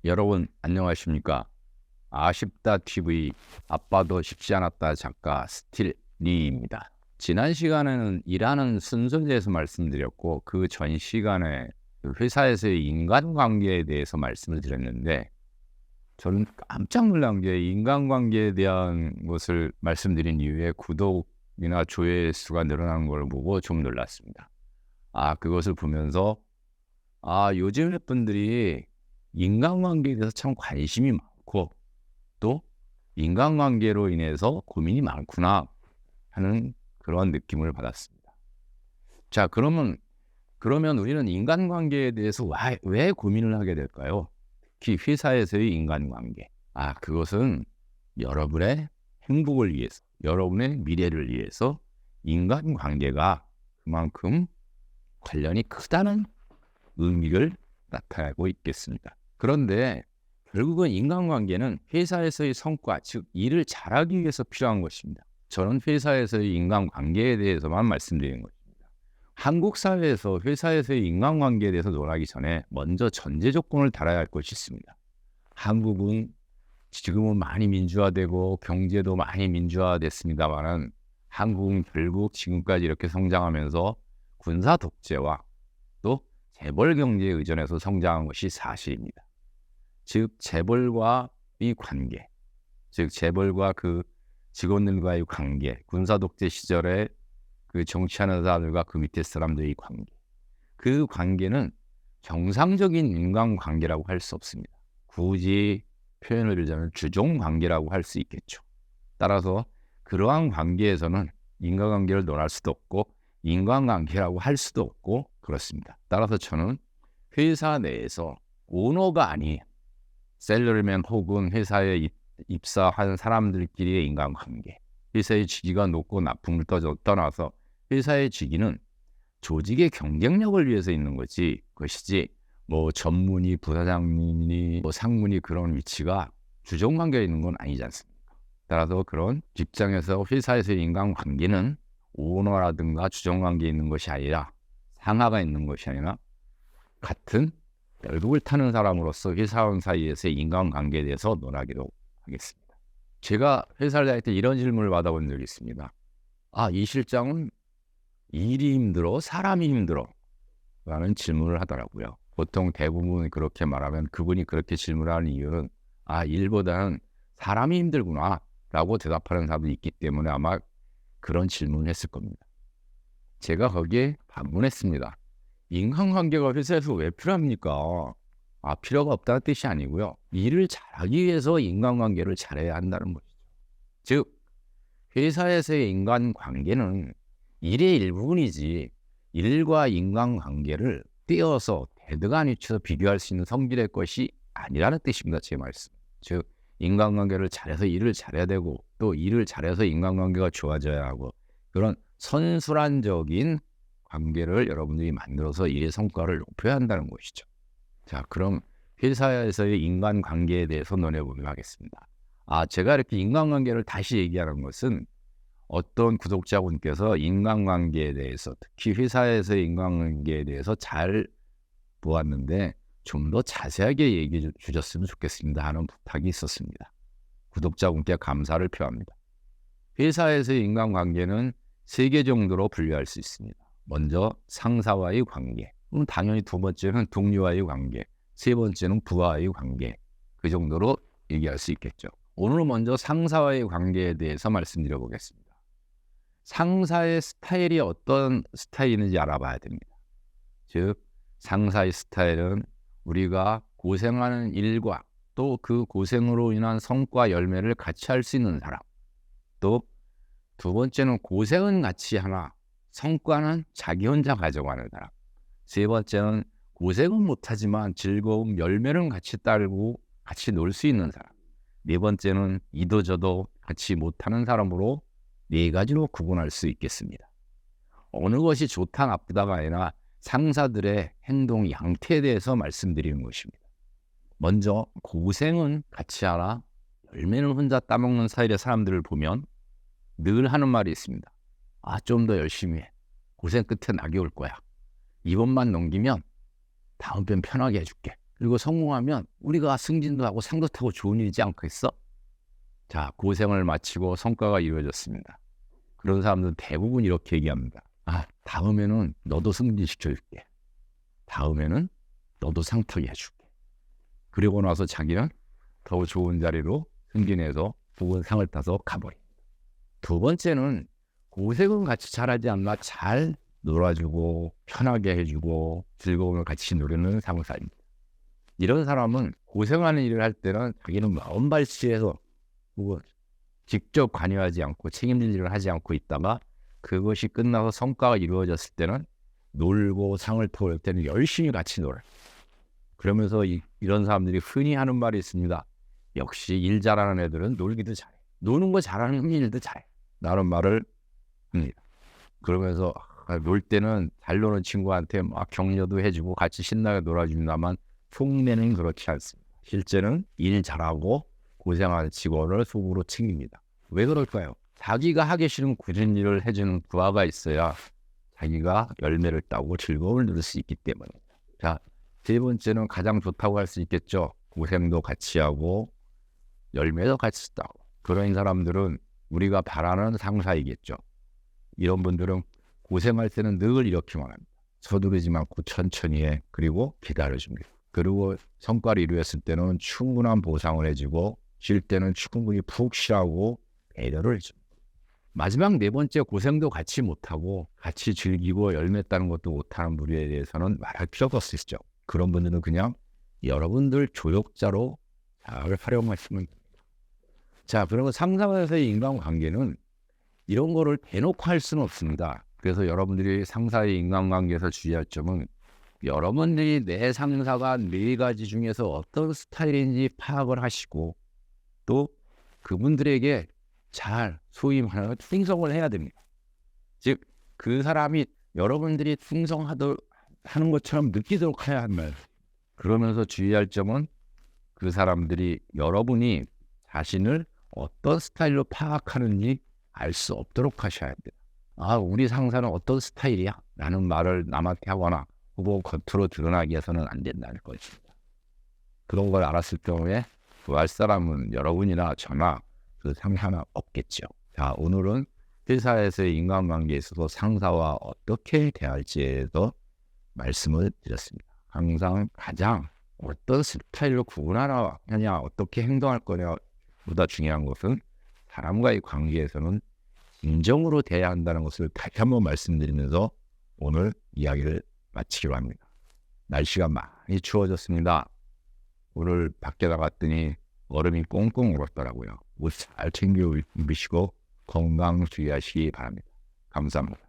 여러분 안녕하십니까? 아쉽다 TV 아빠도 쉽지 않았다 작가 스틸리입니다. 지난 시간에는 일하는 순서에 대해서 말씀드렸고 그 전 시간에 회사에서의 인간관계에 대해서 말씀을 드렸는데 저는 깜짝 놀란 게 인간관계에 대한 것을 말씀드린 이후에 구독이나 조회수가 늘어나는 걸 보고 좀 놀랐습니다. 그것을 보면서 요즘 분들이 인간관계에 대해서 참 관심이 많고 또 인간관계로 인해서 고민이 많구나 하는 그런 느낌을 받았습니다. 자, 그러면 우리는 인간관계에 대해서 왜 고민을 하게 될까요? 특히 회사에서의 인간관계. 그것은 여러분의 행복을 위해서, 여러분의 미래를 위해서 인간관계가 그만큼 관련이 크다는 의미를 나타내고 있겠습니다. 그런데 결국은 인간관계는 회사에서의 성과, 즉 일을 잘하기 위해서 필요한 것입니다. 저는 회사에서의 인간관계에 대해서만 말씀드리는 것입니다. 한국 사회에서 회사에서의 인간관계에 대해서 논하기 전에 먼저 전제 조건을 달아야 할 것이 있습니다. 한국은 지금은 많이 민주화되고 경제도 많이 민주화됐습니다만은 한국은 결국 지금까지 이렇게 성장하면서 군사 독재와 또 재벌 경제에 의존해서 성장한 것이 사실입니다. 즉 재벌과의 관계, 즉 재벌과 그 직원들과의 관계, 군사 독재 시절에 그 정치하는 사람들과 그 밑에 사람들의 관계, 그 관계는 정상적인 인간관계라고 할 수 없습니다. 굳이 표현을 들자면 주종 관계라고 할 수 있겠죠. 따라서 그러한 관계에서는 인간관계를 논할 수도 없고 인간관계라고 할 수도 없고 그렇습니다. 따라서 저는 회사 내에서 오너가 아닌 셀러리맨 혹은 회사에 입사한 사람들끼리의 인간관계, 회사의 직위가 높고 나쁨을 떠나서 회사의 직위는 조직의 경쟁력을 위해서 있는 것이지 뭐 전문의, 부사장님이 뭐 상무니 그런 위치가 주종관계에 있는 건 아니지 않습니까? 따라서 그런 직장에서 회사에서의 인간관계는 오너라든가 주종관계에 있는 것이 아니라 상하가 있는 것이 아니라 같은 벨북을 타는 사람으로서 회사원 사이에서의 인간관계에 대해서 논하기로 하겠습니다. 제가 회사를 다닐 때 이런 질문을 받아본 적이 있습니다. 이 실장은 일이 힘들어? 사람이 힘들어? 라는 질문을 하더라고요. 보통 대부분 그렇게 말하면 그분이 그렇게 질문하는 이유는 일보다는 사람이 힘들구나 라고 대답하는 사람도 있기 때문에 아마 그런 질문을 했을 겁니다. 제가 거기에 반문했습니다. 인간관계가 회사에서 왜 필요합니까? 필요가 없다는 뜻이 아니고요. 일을 잘하기 위해서 인간관계를 잘해야 한다는 것이죠. 즉, 회사에서의 인간관계는 일의 일부분이지 일과 인간관계를 띄어서 대등한위치에서 비교할 수 있는 성질의 것이 아니라는 뜻입니다. 제 말씀. 즉, 인간관계를 잘해서 일을 잘해야 되고 또 일을 잘해서 인간관계가 좋아져야 하고 그런 선순환적인 관계를 여러분들이 만들어서 일의 성과를 높여야 한다는 것이죠. 자, 그럼 회사에서의 인간관계에 대해서 논해보도록 하겠습니다. 제가 이렇게 인간관계를 다시 얘기하는 것은 어떤 구독자분께서 인간관계에 대해서 특히 회사에서의 인간관계에 대해서 잘 보았는데 좀 더 자세하게 얘기해 주셨으면 좋겠습니다 하는 부탁이 있었습니다. 구독자분께 감사를 표합니다. 회사에서의 인간관계는 3개 정도로 분류할 수 있습니다. 먼저 상사와의 관계, 당연히 두 번째는 동료와의 관계, 세 번째는 부하와의 관계, 그 정도로 얘기할 수 있겠죠. 오늘 먼저 상사와의 관계에 대해서 말씀드려 보겠습니다. 상사의 스타일이 어떤 스타일인지 알아봐야 됩니다. 즉 상사의 스타일은 우리가 고생하는 일과 또 그 고생으로 인한 성과 열매를 같이 할 수 있는 사람, 또 두 번째는 고생은 같이 하나 성과는 자기 혼자 가져가는 사람, 세 번째는 고생은 못하지만 즐거움 열매는 같이 따르고 같이 놀 수 있는 사람, 네 번째는 이도저도 같이 못하는 사람으로 4가지로 구분할 수 있겠습니다. 어느 것이 좋다 나쁘다가 아니라 상사들의 행동 양태에 대해서 말씀드리는 것입니다. 먼저 고생은 같이 하나 열매는 혼자 따먹는 스타일의 사람들을 보면 늘 하는 말이 있습니다. 좀 더 열심히 해. 고생 끝에 낙이 올 거야. 이번만 넘기면 다음 편 편하게 해줄게. 그리고 성공하면 우리가 승진도 하고 상도 타고 좋은 일이지 않겠어? 자, 고생을 마치고 성과가 이루어졌습니다. 그런 사람들은 대부분 이렇게 얘기합니다. 아, 다음에는 너도 승진시켜줄게. 다음에는 너도 상 타게 해줄게. 그리고 나서 자기는 더 좋은 자리로 승진해서 좋은 상을 타서 가버립니다. 두 번째는 고생은 같이 잘하지 않나 잘 놀아주고 편하게 해주고 즐거움을 같이 누리는 상사입니다. 이런 사람은 고생하는 일을 할 때는 자기는 마음발치해서 직접 관여하지 않고 책임질 일을 하지 않고 있다가 그것이 끝나서 성과가 이루어졌을 때는 놀고 상을 타올 때는 열심히 같이 놀아요. 그러면서 이런 사람들이 흔히 하는 말이 있습니다. 역시 일 잘하는 애들은 놀기도 잘해. 노는 거 잘하는 일도 잘해. 라는 말을 합니다. 그러면서 놀 때는 잘 노는 친구한테 막 격려도 해주고 같이 신나게 놀아준다만 속내는 그렇지 않습니다. 실제는 일 잘하고 고생하는 직원을 속으로 챙깁니다. 왜 그럴까요? 자기가 하기 싫은 굳은 일을 해주는 부하가 있어야 자기가 열매를 따고 즐거움을 누릴 수 있기 때문입니다. 자, 세 번째는 가장 좋다고 할 수 있겠죠. 고생도 같이 하고 열매도 같이 따고. 그런 사람들은 우리가 바라는 상사이겠죠. 이런 분들은 고생할 때는 늘 이렇게 말합니다. 서두르지 않고 천천히 해. 그리고 기다려줍니다. 그리고 성과를 이루었을 때는 충분한 보상을 해주고 쉴 때는 충분히 푹 쉬라고 배려를 해줍니다. 마지막 네 번째, 고생도 같이 못하고 같이 즐기고 열매 따는 것도 못하는 분에 대해서는 말할 필요가 없으시죠. 그런 분들은 그냥 여러분들 조력자로 잘 활용하시면 됩니다. 자, 그러면 상사와의 인간관계는 이런 거를 대놓고 할 수는 없습니다. 그래서 여러분들이 상사의 인간관계에서 주의할 점은 여러분들이 내 상사가 네 가지 중에서 어떤 스타일인지 파악을 하시고 또 그분들에게 잘 소위 말하는 충성을 해야 됩니다. 즉, 그 사람이 여러분들이 충성하는 것처럼 느끼도록 해야 한다. 그러면서 주의할 점은 그 사람들이 여러분이 자신을 어떤 스타일로 파악하는지 알 수 없도록 하셔야 돼요. 아, 우리 상사는 어떤 스타일이야? 라는 말을 남한테 하거나 혹은 겉으로 드러나게 해서는 안 된다는 것입니다. 그런 걸 알았을 경우에 구할 사람은 여러분이나 저나 그 상사나 없겠죠. 자, 오늘은 회사에서의 인간관계에 있어서 상사와 어떻게 대할지에 대해서 말씀을 드렸습니다. 항상 가장 어떤 스타일로 구분하냐, 어떻게 행동할 거냐 보다 중요한 것은 사람과의 관계에서는 진정으로 대해야 한다는 것을 다시 한번 말씀드리면서 오늘 이야기를 마치기로 합니다. 날씨가 많이 추워졌습니다. 오늘 밖에 나갔더니 얼음이 꽁꽁 얼었더라고요. 옷 잘 챙겨 입으시고 건강 주의하시기 바랍니다. 감사합니다.